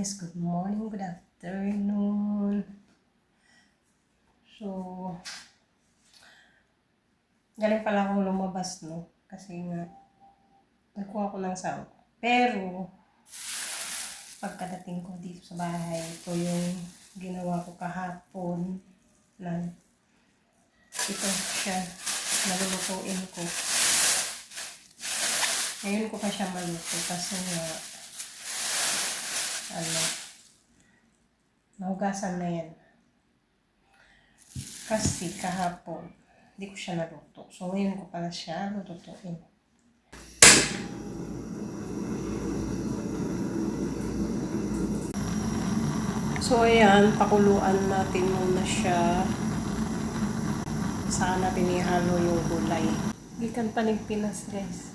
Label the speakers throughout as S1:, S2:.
S1: guys, good morning, good afternoon. So, galing pala akong lumabas, no? Kasi nga, nagkuha ko ng sound. Pero, pagkadating ko dito sa bahay, ito yung ginawa ko kahapon na ito siya, nalulutuin ko. Ngayon ko pa siya maluto kasi nga, nahugasan na yan. Kasi kahapon, hindi ko siya naluto. So, ngayon ko pala siya lutuin. So, ayan, pakuluan natin muna siya. Saka natin ihalo yung gulay. Gikan panig Pinas, guys.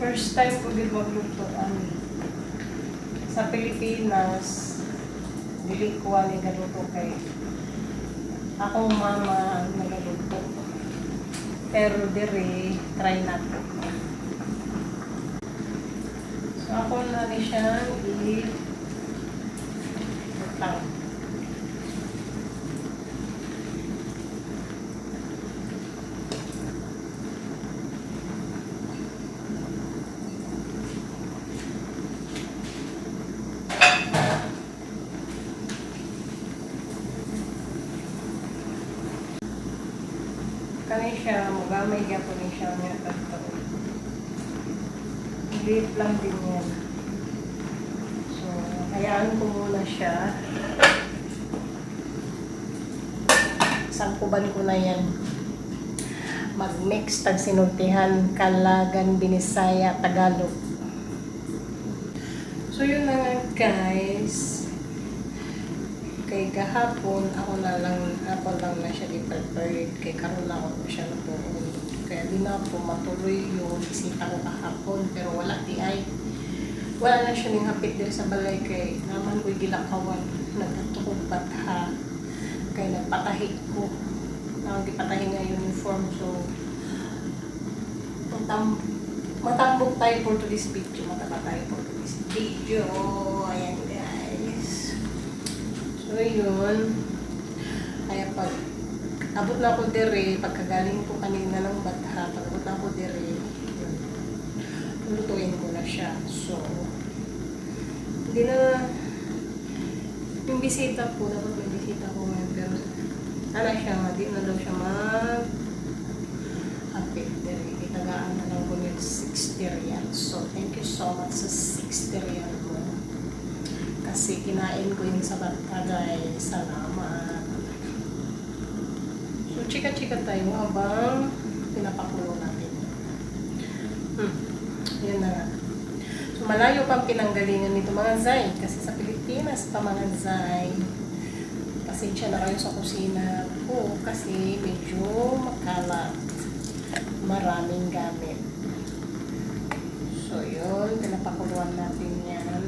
S1: First time ko din magluto sa Pilipinas. Dili ko ani galuto kay akong mama ang nagaluto. Pero dire try nato. So ako na rin siyang i-lutang. Kani siya, magamay gapon ni siya nga dito. Liit lang din yan. So, hayaan ko muna siya. Sangkuban ko na yan. Mag-mix, tagsinultihan, Kalagan, Binisaya, Tagalog. So, yun na nga guys. Kay kahapon, ako lang na siya i-prepared. Kay karoon lang ako siya natuon. Kaya di na po matuloy yung bisita ko kahapon. Pero wala di ay. Wala na siya ning hapit din sa balay kay naman ko'y gilakawan. Nagkatukog batha. Kaya nagpatahi ko. Nagpatahi nga yung uniform. So, matambok tayo for today's video. Mataba tayo for today's video. Ayan guys. So, yun. Kaya pag abot na ako dire, pagkagaling ko kanina ng batha, pag abot na ako dire, lutuin ko na siya. So, hindi na, yung bisita po, dapat may bisita ko ngayon, pero, siya, di na daw siya hapit dire. Itagaan na lang ko yung 60 real. So, thank you so much sa 60 real mo. Kasi kinain ko yun sa bata guys. Salamat. So, chika-chika tayo habang pinapakulo natin. Yan na nga. So, malayo pang pinanggalingan nito mga zay. Kasi sa Pilipinas pa mga zay. Pasensya na kayo sa kusina ko. Kasi medyo makalat. Maraming gamit. So, yun. Pinapakuluan natin yan.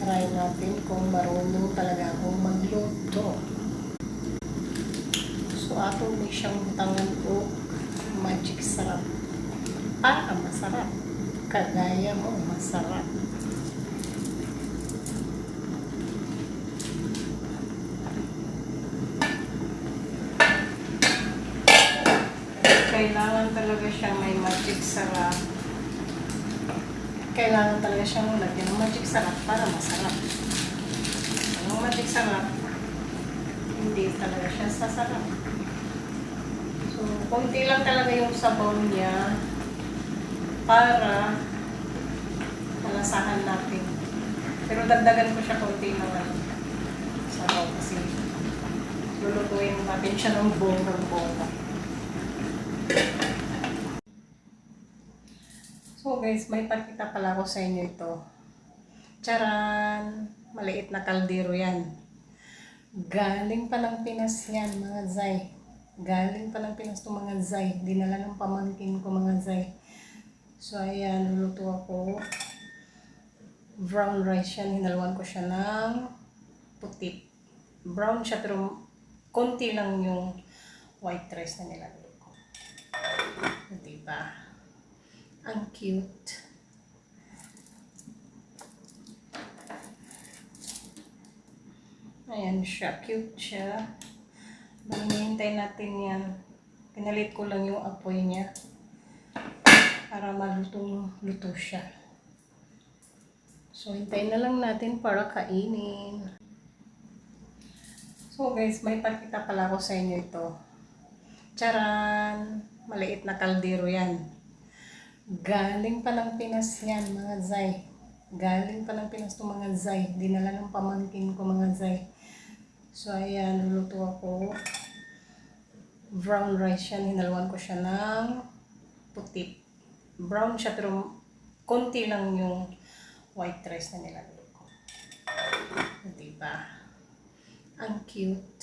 S1: Try natin kung marunong talaga akong magluto. So, ato may siyang butangan ko magic sarap. Para masarap. Kagaya mo, masarap. Kailangan talaga siyang may magic sarap. Kailangan talaga siyang lagyan ng magic sarap para masarap. Ang magic sarap, hindi talaga siya sasarap. So, konti lang talaga yung sabaw niya para malasahan natin. Pero dagdagan ko siya konti lang sabaw kasi lulutuin natin siya ng bonggang-bongga. So guys, may pakita pala ako sa inyo ito. Charan! Maliit na kaldero yan. Galing pa ng Pinas yan, mga Zay. Galing pa ng Pinas itong mga Zay. Dinala ng pamangkin ko, mga Zay. So, ayan, luluto ako. Brown rice yan. Hinalwan ko siya ng puti. Brown siya, pero konti lang yung white rice na nilalagay ko. Diba? Ang cute. Ayan siya. Cute siya. Hinihintay natin yan. Pinalit ko lang yung apoy niya para malutong-luto siya. So, hintayin na lang natin para kainin. So guys, may pakita pala ako sa inyo ito. Charan! Maliit na kaldero yan. Galing pa ng Pinas yan, mga Zay. Galing pa ng Pinas itong mga Zay. Dinala ng pamangkin ko, mga Zay. So ayan, luluto ako. Brown rice yan. Hinalwan ko siya ng puti. Brown siya, pero konti lang yung white rice na nilalagay ko. Diba? Ang cute.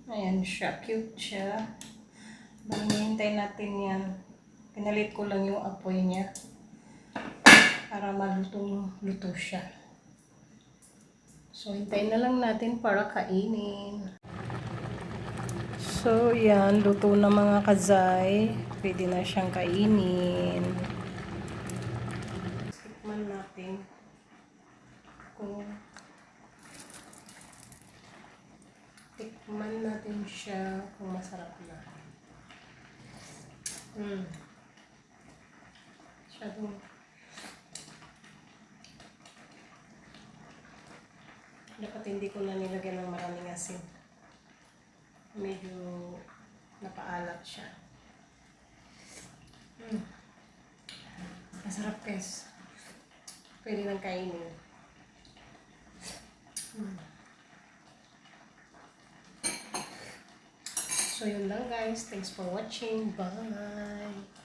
S1: Ayan siya. Cute siya. Hinihintay natin yan. Pinalit ko lang yung apoy niya para malutong-luto siya. So, hintayin na lang natin para kainin. So, yan. Luto na mga kazay. Pwede na siyang kainin. Tikman natin kung tikman natin siya kung masarap na. Masyadong dapat hindi ko na nilagyan ng maraming asin. Medyo napaalat siya. Masarap guys. Pwede nang kainin. So yun lang guys. Thanks for watching. Bye!